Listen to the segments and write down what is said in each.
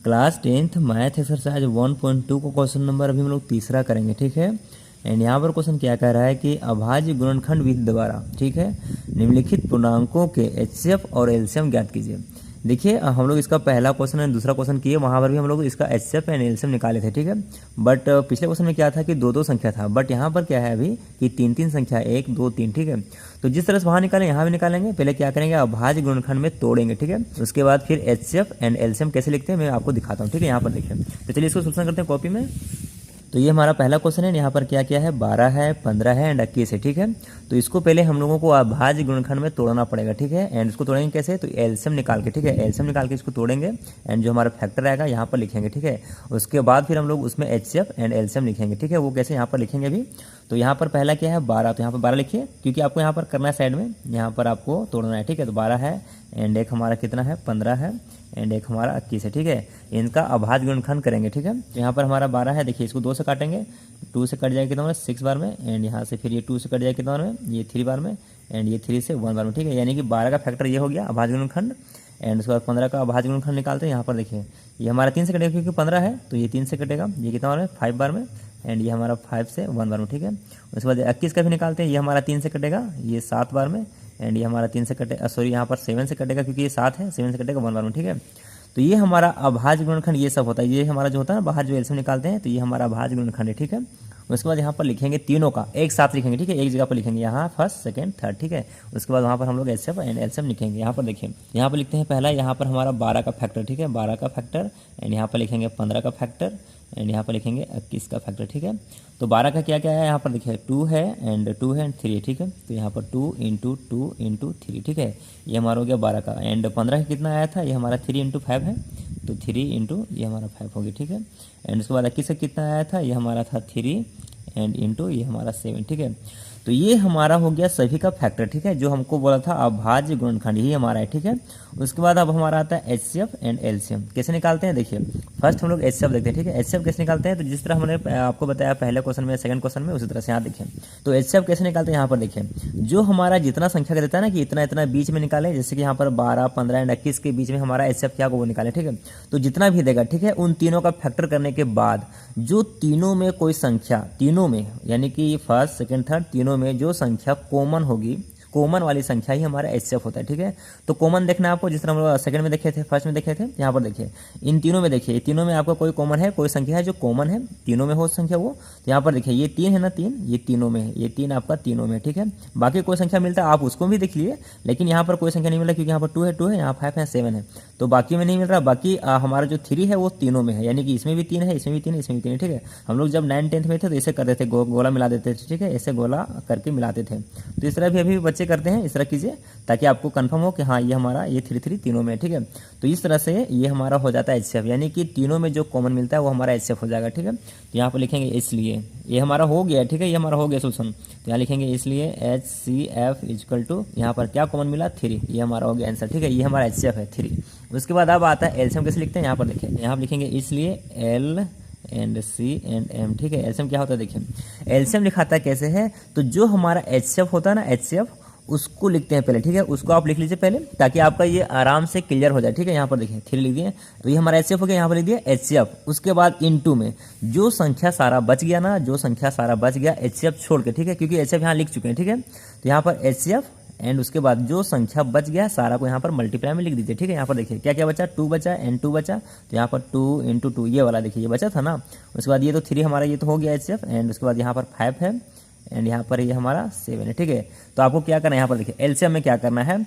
Class 10th math exercise 1.2 को question number अभी हम लोग तीसरा करेंगे, ठीक है। एंड यहाँ पर क्वेश्चन क्या कह रहा है कि अभाज्य गुणनखंड विधि द्वारा, ठीक है, निम्नलिखित पूर्णांकों के एचसीएफ और एलसीएम ज्ञात कीजिए। देखिए हम लोग इसका पहला क्वेश्चन एंड दूसरा क्वेश्चन किए, वहाँ पर भी हम लोग इसका एचसीएफ एंड एलसीएम निकाले थे, ठीक है। बट पिछले क्वेश्चन में क्या था कि दो दो संख्या था, बट यहाँ पर क्या है अभी कि तीन तीन संख्या, 1 2 3, ठीक है। तो जिस तरह से वहाँ निकालें यहाँ भी निकालेंगे। पहले क्या करेंगे, अभाज्य गुणनखंड में तोड़ेंगे, ठीक है। उसके बाद फिर एचसीएफ एंड एलसीएम कैसे लिखते हैं मैं आपको दिखाता हूँ, ठीक है। यहाँ पर देखिए, तो चलिए इसको सोल्यूशन करते हैं कॉपी में। तो ये हमारा पहला क्वेश्चन है। यहाँ पर क्या क्या है, 12 है, 15 है एंड 21 है, ठीक है। तो इसको पहले हम लोगों को अभाज्य गुणनखंड में तोड़ना पड़ेगा, ठीक है। एंड इसको तोड़ेंगे कैसे, तो एलसीएम निकाल के, ठीक है। एलसीएम निकाल के इसको तोड़ेंगे एंड जो हमारा फैक्टर आएगा यहाँ पर लिखेंगे, ठीक है। उसके बाद फिर हम लोग उसमें एचसीएफ एंड एलसीएम लिखेंगे, ठीक है। वो कैसे यहाँ पर लिखेंगे अभी। तो यहाँ पर पहला क्या है 12, तो यहाँ पर 12 लिखिए, क्योंकि आपको यहाँ पर करना है साइड में, यहाँ पर आपको तोड़ना है, ठीक है। तो 12 है एंड एक हमारा कितना है 15 है एंड एक हमारा 21 है, ठीक है। इनका अभाज्य गुणनखंड करेंगे, ठीक है। तो यहाँ पर हमारा 12 है, देखिए इसको 2 से काटेंगे, 2 से कट जाएगा कितना में 6 बार में, एंड यहाँ से फिर ये 2 से कट जाएगा कितना में, ये 3 बार में, एंड ये 3 से 1 बार में, ठीक है। यानी कि 12 का फैक्टर ये हो गया अभाज्य गुणनखंड। एंड उसके बाद 15 का अभाज्य गुणनखंड निकालते हैं। यहाँ पर देखिए ये हमारा 3 से कटेगा, क्योंकि 15 है तो ये 3 से कटेगा, ये कितना बार में 5 बार में, एंड ये हमारा 5 से 1 बार में, ठीक है। उसके बाद 21 का भी निकालते हैं। ये हमारा 3 से कटेगा, ये 7 बार में, एंड ये हमारा 3 से कटेगा, सॉरी यहाँ पर 7 से कटेगा, क्योंकि ये 7 है, 7 से कटेगा 1 बार में, ठीक है। तो ये हमारा अभाज्य गुणनखंड ये सब होता है। ये हमारा जो होता है ना बाहर जो एलसीएम निकालते हैं, तो ये हमारा अभाज्य गुणनखंड है, ठीक है। उसके बाद यहाँ पर लिखेंगे तीनों का एक साथ लिखेंगे, ठीक है। एक जगह पर लिखेंगे, यहाँ फर्स्ट सेकंड थर्ड, ठीक है। उसके बाद वहाँ पर हम लोग एचसीएफ एंड एलसीएम लिखेंगे। यहाँ पर देखिए, यहाँ पर लिखते हैं पहला, यहाँ पर हमारा 12 का फैक्टर, ठीक है, 12 का फैक्टर, एंड यहाँ पर लिखेंगे 15 का फैक्टर, एंड यहाँ पर लिखेंगे 21 का फैक्टर, ठीक है। तो 12 का क्या क्या है, यहाँ पर देखिए 2 है एंड 2 है एंड 3 है, ठीक है। तो यहाँ पर 2 × 2 × 3, ठीक है। ये हमारा हो गया 12 का। एंड 15 का कितना आया था, ये हमारा 3 × 5 है, तो 3 × ये हमारा 5 हो गया, ठीक है। एंड उसके बाद 21 का कितना आया था, ये हमारा था 3 एंड इंटू ये हमारा 7, ठीक है। तो ये हमारा हो गया सभी का फैक्टर, ठीक है, जो हमको बोला था अभाज्य गुणनखंड, यही हमारा है, ठीक है। उसके बाद अब हमारा आता है एचसीएफ एंड एलसीएम। कैसे निकालते हैं देखिए, फर्स्ट हम लोग एचसीएफ देखते हैं, ठीक है। एचसीएफ कैसे निकालते हैं, तो जिस तरह हमने आपको बताया पहले क्वेश्चन में, सेकंड क्वेश्चन में, उसी तरह से यहाँ देखिए। तो एचसीएफ कैसे निकालते हैं, यहाँ पर देखिए, जो हमारा जितना संख्या का देता है ना कि इतना इतना बीच में निकाले, जैसे कि यहाँ पर 12 15 एंड 21 के बीच में हमारा एचसीएफ क्या को वो निकाले, ठीक है। तो जितना भी देगा, ठीक है, उन तीनों का फैक्टर करने के बाद जो तीनों में कोई संख्या, तीनों में यानी कि फर्स्ट सेकंड थर्ड तीनों में जो संख्या कॉमन होगी, कॉमन वाली संख्या ही हमारा एचसीएफ होता है, ठीक है। तो कॉमन देखना है आपको, जिस तरह हम लोग सेकंड में देखे थे, फर्स्ट में देखे थे, यहाँ पर देखिए इन तीनों में देखिए, तीनों में आपका कोई कॉमन है, कोई संख्या है जो कॉमन है, तीनों में हो संख्या वो। तो यहाँ पर देखिए ये 3 है ना, 3 ये तीनों में है, ये 3 आपका तीनों में, ठीक है। बाकी कोई संख्या मिलता है आप उसको भी देख लिए, लेकिन यहाँ पर कोई संख्या नहीं मिल रहा, क्योंकि यहाँ पर 2 है, यहाँ 5 है, 7 है, तो बाकी में नहीं मिल रहा। बाकी हमारा जो 3 है वो तीनों में है, यानी कि इसमें भी 3 है, इसमें भी 3 है, इसमें भी 3 है, ठीक है। हम लोग जब 9th 10th में थे तो ऐसे करते थे, गोला मिला देते थे, ठीक है, ऐसे गोला करके मिलाते थे। तो इस तरह भी अभी बच्चे करते हैं, इस तरह कीजिए ताकि आपको कंफर्म हो कि हाँ ये हमारा ये 3 तीनों में, ठीक है। तो इस तरह से ये हमारा हो जाता है एचसीएफ, यानी कि तीनों में जो कॉमन मिलता है वो हमारा एचसीएफ हो जाएगा, ठीक है। तो यहाँ पर लिखेंगे इसलिए, ये हमारा हो गया, ठीक है, ये हमारा हो गया सोल्यूशन। तो यहाँ लिखेंगे इसलिए एचसीएफ इक्वल टू, यहाँ पर क्या कॉमन मिला 3, ये हमारा हो गया आंसर, ठीक है। ये हमारा एचसीएफ है 3। उसके बाद अब आता है एलसीएम कैसे लिखते हैं, यहाँ पर देखिए, यहाँ पर लिखेंगे इसलिए L and C and M, ठीक है। एलसीएम क्या होता है देखिए, एलसीएम लिखाता है कैसे है, तो जो हमारा एचसीएफ होता है ना, एचसीएफ उसको लिखते हैं पहले, ठीक है। उसको आप लिख लीजिए पहले, ताकि आपका ये आराम से क्लियर हो जाए, ठीक है। यहाँ पर देखिए 3 लिख दिए, तो ये हमारा एचसीएफ हो गया, यहाँ पर लिख दिया एचसीएफ। उसके बाद इनटू में जो संख्या सारा बच गया ना, जो संख्या सारा बच गया एचसीएफ छोड़ के, ठीक है, क्योंकि एचसीएफ यहाँ लिख चुके हैं, ठीक है। तो यहाँ पर एचसीएफ एंड उसके बाद जो संख्या बच गया सारा को यहाँ पर मल्टीप्लाई में लिख दीजिए, ठीक है। यहाँ पर देखिए क्या क्या बचा, 2 बचा एंड 2 बचा, तो यहाँ पर 2 × 2 ये वाला देखिए, ये बचा था ना। उसके बाद ये तो 3 हमारा ये तो हो गया एचसीएफ, एंड उसके बाद यहाँ पर 5 है एंड यहाँ पर ये हमारा 7 है, ठीक है। तो आपको क्या करना है, यहाँ पर देखिए एलसीएम में क्या करना है,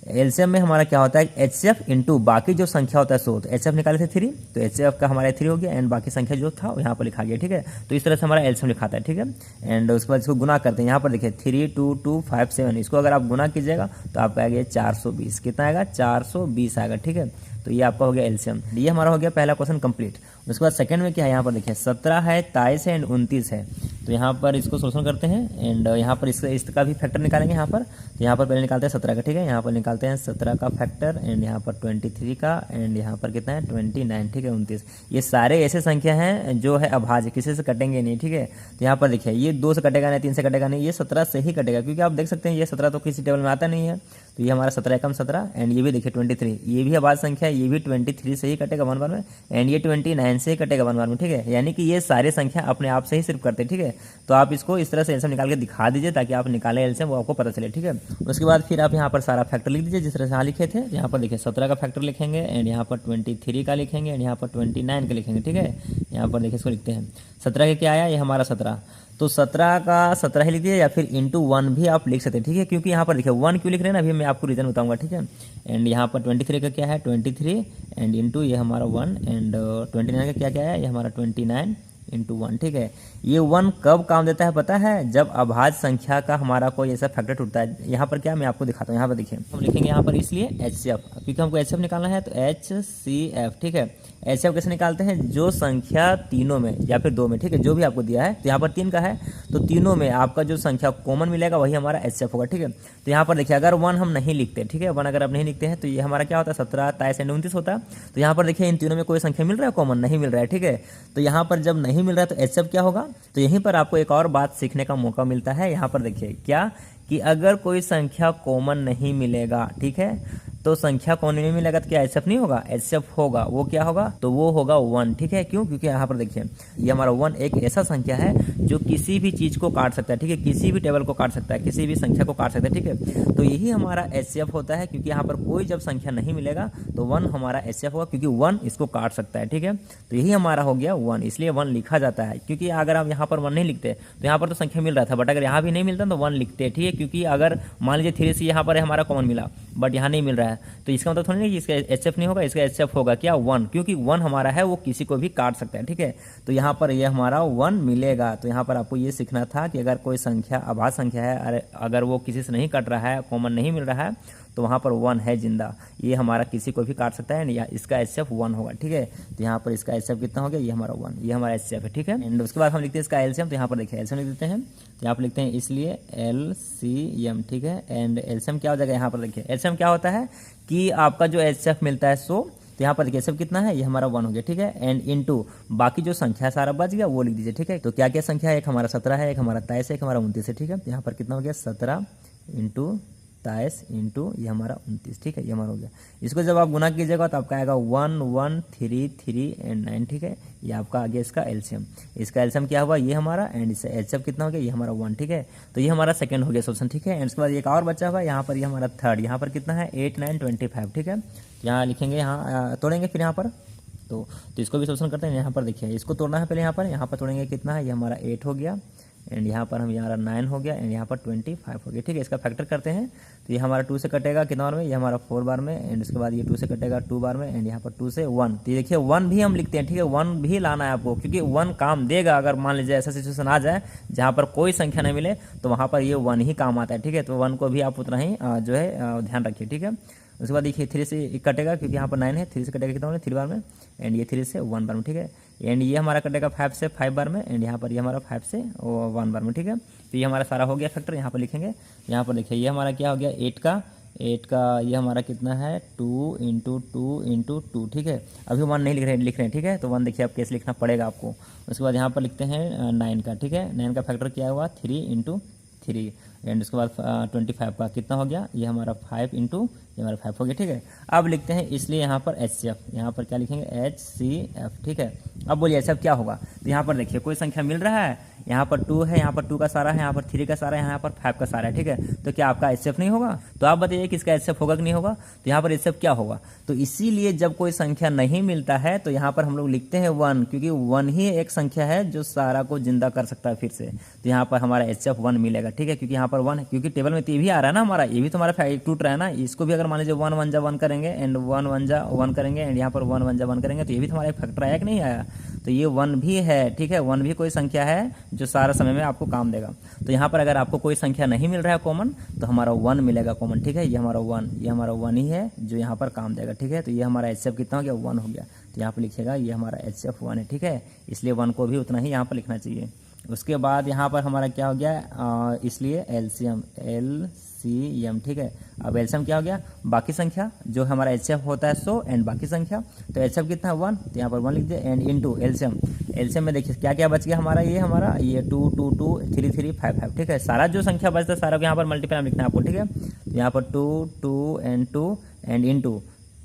एलसीएम में हमारा क्या होता है एचसीएफ इंटू बाकी जो संख्या होता है सो, तो एचसीएफ निकाले थे 3, तो एचसीएफ का हमारा 3 हो गया एंड बाकी संख्या जो था यहाँ पर लिखा गया, ठीक है। तो इस तरह से हमारा एलसीएम लिखाता है, ठीक है। एंड उसके बाद इसको गुना करते हैं, यहाँ पर देखिए 3 2 2 5 7, इसको अगर आप गुना कीजिएगा तो आपका आएगा 420, कितना आएगा 420 आएगा, ठीक है। तो ये आपका हो गया एलसीएम, ये हमारा हो गया पहला क्वेश्चन कंप्लीट। उसके बाद सेकंड में क्या है, यहाँ पर देखिए 17 है, 23 है एंड 29 है। तो यहाँ पर इसको सोल्यूशन करते हैं एंड यहाँ पर इसका भी फैक्टर निकालेंगे यहाँ पर। तो यहाँ पर पहले निकालते हैं 17 का, ठीक है। यहाँ पर निकालते हैं 17 का फैक्टर एंड यहाँ पर 23 का एंड यहाँ पर कितना है 29, ठीक है, 29। ये सारे ऐसे संख्या हैं जो है अभाज्य, किसी से कटेंगे नहीं, ठीक है। तो यहाँ पर देखिए ये 2 से कटेगा नहीं, 3 से कटेगा नहीं, ये 17 से ही कटेगा, क्योंकि आप देख सकते हैं ये 17 तो किसी टेबल में आता नहीं है। तो ये हमारा 17 एकम 17 एंड ये भी देखिए 23, ये भी अभाज्य संख्या है, ये भी 23 से ही कटेगा 1 बार में एंड ये 29 से ही कटेगा 1 बार में, ठीक है। यानी कि ये सारे संख्या अपने आप से ही सिर्फ करते हैं, ठीक है। तो आप इसको इस तरह से एलसीएम निकाल के दिखा दीजिए ताकि आप निकालें एलसीएम वो आपको पता चले, ठीक है। उसके बाद फिर आप यहाँ पर सारा फैक्टर लिख दीजिए जिस तरह से यहाँ लिखे थे। यहाँ पर देखिए 17 का फैक्टर लिखेंगे एंड यहाँ पर 23 का लिखेंगे एंड यहाँ पर 29 का लिखेंगे, ठीक है। यहाँ पर देखिए इसको लिखते हैं 17 का क्या आया, ये हमारा 17, तो 17 का 17 ही लिख दीजिए या फिर इंटू 1 भी आप लिख सकते हैं, ठीक है। क्योंकि यहाँ पर देखिए 1 क्यों लिख रहे हैं ना, अभी मैं आपको रीजन बताऊंगा, ठीक है। एंड यहाँ पर 23 का क्या है 23 एंड इंटू ये हमारा 1 एंड 29 का क्या क्या है, ये हमारा 29 इंटू 1, ठीक है। ये 1 कब काम देता है पता है, जब अभाज्य संख्या का हमारा कोई ऐसा फैक्टर टूटता है। यहाँ पर क्या मैं आपको दिखाता हूँ, यहाँ पर देखिए हम लिखेंगे यहाँ पर इसलिए HCF, क्योंकि हमको HCF निकालना है तो HCF, ठीक है। HCF कैसे निकालते हैं, जो संख्या तीनों में या फिर 2 में, ठीक है, जो भी आपको दिया है, तो यहाँ पर 3 का है तो तीनों में आपका जो संख्या कॉमन मिलेगा वही हमारा HCF होगा, ठीक है। तो यहाँ पर देखिए अगर 1 हम नहीं लिखते, ठीक है, 1 अगर आप नहीं लिखते हैं तो ये हमारा क्या होता है 17, 23 एंड 29 होता है। तो यहाँ पर देखिए इन तीनों में कोई संख्या मिल रहा है कॉमन, नहीं मिल रहा है, ठीक है। तो यहाँ पर जब नहीं मिल रहा है तो HCF क्या होगा, तो यहीं पर आपको एक और बात सीखने का मौका मिलता है। यहाँ पर देखिए क्या कि अगर कोई संख्या कॉमन नहीं मिलेगा, ठीक है, तो संख्या कॉमन नहीं मिलेगा तो क्या HCF नहीं होगा, HCF होगा। वो क्या होगा, तो वो होगा 1, ठीक है। क्यों, क्योंकि यहाँ पर देखिए ये हमारा 1 एक ऐसा संख्या है जो किसी भी चीज को काट सकता है, ठीक है, किसी भी टेबल को काट सकता है, किसी भी संख्या को काट सकता है, ठीक है। तो यही हमारा HCF होता है, क्योंकि यहाँ पर कोई जब संख्या नहीं मिलेगा तो 1 हमारा HCF होगा, क्योंकि 1 इसको काट सकता है, ठीक है। तो यही हमारा हो गया 1, इसलिए 1 लिखा जाता है। क्योंकि अगर आप यहाँ पर 1 नहीं लिखते तो यहाँ पर तो संख्या मिल रहा था, बट अगर यहाँ भी नहीं मिलता तो 1 लिखते, ठीक है। क्योंकि अगर मान लीजिए 3 से यहाँ पर हमारा कॉमन मिला बट यहाँ नहीं मिल रहा है तो इसका मतलब थोड़ी नहीं कि इसका HCF नहीं होगा, इसका HCF होगा क्या 1, क्योंकि 1 हमारा है वो किसी को भी काट सकता है, ठीक है। तो यहाँ पर ये हमारा 1 मिलेगा। तो यहाँ पर आपको ये सीखना था कि अगर कोई संख्या अभाज्य संख्या है, अगर वो किसी से नहीं कट रहा है, कॉमन नहीं मिल रहा है, तो वहाँ पर 1 है जिंदा, ये हमारा किसी को भी काट सकता है या इसका HCF 1 होगा, ठीक है। तो यहाँ पर इसका HCF कितना हो गया, ये हमारा 1, ये हमारा HCF है, ठीक है। एंड उसके बाद हम लिखते हैं इसका LCM, तो यहाँ पर देखिए LCM लिख देते हैं, तो यहाँ पर लिखते हैं इसलिए LCM, ठीक है। एंड LCM क्या हो जाएगा, यहाँ पर देखिए LCM क्या होता है कि आपका जो HCF मिलता है 100, तो यहाँ पर देखिए HCF कितना है, ये हमारा 1 हो गया, ठीक है। एंड इनटू बाकी जो संख्या सारा बच गया वो लिख दीजिए, ठीक है। तो क्या क्या संख्या है, एक हमारा 17 है, एक हमारा 23 है, एक हमारा 29 है, ठीक है। यहाँ पर कितना हो गया 17 इंटू 23 इंटू ये हमारा 29, ठीक है, ये हमारा हो गया। इसको जब आप गुना कीजिएगा तो आपका आएगा 1 1 3 3 एंड 9, ठीक है। ये आपका आ गया इसका LCM। इसका LCM क्या हुआ, ये हमारा, एंड इसका HCF कितना हो गया, ये हमारा 1, ठीक है। तो ये हमारा सेकंड हो गया सोल्यूशन, ठीक है। एंड उसके बाद एक और बचा हुआ यहाँ पर, ये हमारा थर्ड, यहाँ पर कितना है 8 9 25, ठीक है। यहाँ लिखेंगे, यहाँ तोड़ेंगे फिर यहाँ पर, तो इसको भी सोल्यूशन करते हैं। यहाँ पर देखिए इसको तोड़ना है पहले, यहाँ पर तोड़ेंगे कितना है, ये हमारा 8 हो गया एंड यहाँ पर हम हमारा 9 हो गया एंड यहाँ पर 25 हो गया, ठीक है। इसका फैक्टर करते हैं तो ये हमारा 2 से कटेगा कितना बार में, ये हमारा 4 बार में एंड उसके बाद ये 2 से कटेगा 2 बार में एंड यहाँ पर 2 से 1। तो देखिए 1 भी हम लिखते हैं, ठीक है, 1 भी लाना है आपको, क्योंकि 1 काम देगा। अगर मान लीजिए ऐसा सिचुएशन आ जाए जहाँ पर कोई संख्या नहीं मिले तो वहाँ पर ये 1 ही काम आता है, ठीक है। तो 1 को भी आप उतना ही जो है ध्यान रखिए, ठीक है। उसके बाद देखिए 3 से कटेगा, क्योंकि यहाँ पर 9 है, 3 से कटेगा कितना बार में, 3 बार में एंड ये 3 से 1 बार में, ठीक है। एंड ये हमारा कटेगा 5 से 5 बार में एंड यहाँ पर ये हमारा 5 से 1 बार में, ठीक है। तो ये हमारा सारा हो गया फैक्टर। यहाँ पर लिखेंगे, यहाँ पर देखिए ये हमारा क्या हो गया 8 का ये हमारा कितना है 2 इंटू 2 इंटू 2, ठीक है। अभी 1 नहीं लिख रहे हैं, ठीक है। तो 1 देखिए आप कैसे लिखना पड़ेगा आपको। उसके बाद यहाँ पर लिखते हैं 9 का, ठीक है। 9 का फैक्टर क्या हुआ 3 इंटू 3 एंड उसके बाद 25 का कितना हो गया, ये हमारा 5 इंटू ये हमारा 5 हो गया, ठीक है। अब लिखते हैं इसलिए यहाँ पर HCF, यहाँ पर क्या लिखेंगे HCF, ठीक है। अब बोलिए HCF क्या होगा, तो यहाँ पर देखिए कोई संख्या मिल रहा है, यहाँ पर 2 है, यहाँ पर 2 का सारा है, यहाँ पर 3 का सारा है, यहाँ पर 5 का सारा है, ठीक है। तो क्या आपका HCF नहीं होगा, तो आप बताइए कि इसका HCF होगा कि नहीं होगा। तो यहाँ पर HCF क्या होगा, तो इसीलिए जब कोई संख्या नहीं मिलता है तो यहाँ पर हम लोग लिखते हैं 1, क्योंकि 1 ही एक संख्या है जो सारा को जिंदा कर सकता है फिर से। तो यहाँ पर हमारा HCF 1 मिलेगा, ठीक है, क्योंकि यहाँ पर 1 है, क्योंकि टेबल में तो ये भी आ रहा है ना हमारा, ये भी तो हमारा टूट रहा है ना। इसको भी अगर मान लीजिए 1 1 जा 1 करेंगे एंड 1 1 जा 1 करेंगे एंड यहाँ पर 1 1 जा 1 करेंगे तो ये भी तो हमारा एक फैक्टर आया कि नहीं आया। तो ये 1 भी है, ठीक है। 1 भी कोई संख्या है जो सारा समय में आपको काम देगा। तो यहाँ पर अगर आपको कोई संख्या नहीं मिल रहा है कॉमन तो हमारा 1 मिलेगा कॉमन, ठीक है। ये हमारा 1 ही है जो यहाँ पर काम देगा, ठीक है। तो ये हमारा HCF कितना हो गया 1 हो गया। तो यहाँ पर लिखिएगा ये हमारा HCF 1 है, ठीक है। इसलिए 1 को भी उतना ही यहाँ पर लिखना चाहिए। उसके बाद यहाँ पर हमारा क्या हो गया, इसलिए एलसीएम ठीक है। अब एलसीएम क्या हो गया, बाकी संख्या जो हमारा एचसीएफ होता है 100 एंड बाकी संख्या, तो एचसीएफ कितना है 1, तो यहाँ पर 1 लिख दिया एंड इनटू एलसीएम में देखिए क्या क्या बच गया हमारा, ये 2 2 2 3 3 5 5 ठीक है। सारा जो संख्या बचता है सारा को यहाँ पर मल्टीप्लाई लिखना है आपको, ठीक है। तो यहाँ पर 2 2 and into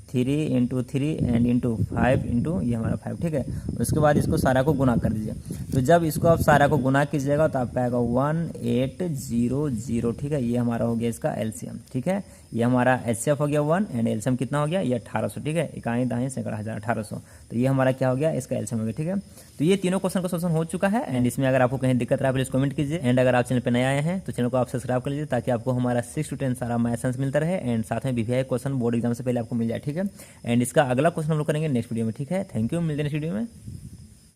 3 into 3 and into 5 into ये हमारा 5, ठीक है। उसके बाद इसको सारा को गुना कर दीजिए। तो जब इसको आप सारा को गुना कीजिएगा तो आपका आएगा 1800, ठीक है। ये हमारा हो गया इसका एलसीएम, ठीक है। ये हमारा एचसीएफ हो गया 1 एंड एलसीएम कितना हो गया, ये 1800, ठीक है। इकाई दाएं सैकड़ा हज़ार 1800, तो ये हमारा क्या हो गया, इसका एलसीएम हो गया, ठीक है। तो ये तीनों क्वेश्चन का सोल्यूशन हो चुका है एंड इसमें अगर आपको कहीं दिक्कत रहा प्लीज कमेंट कीजिए एंड अगर आप चैनल पर नए आए हैं तो चैनल को आप सब्सक्राइब कर लीजिए ताकि आपको हमारा 6 to 10 सारा मैथ्स मिलता रहे एंड साथ में बीवीआई क्वेश्चन बोर्ड एग्जाम से पहले आपको मिल जाए, ठीक है। एंड इसका अगला क्वेश्चन हम लोग करेंगे नेक्स्ट वीडियो में, ठीक है। थैंक यू, मिलते हैं नेक्स्ट वीडियो में।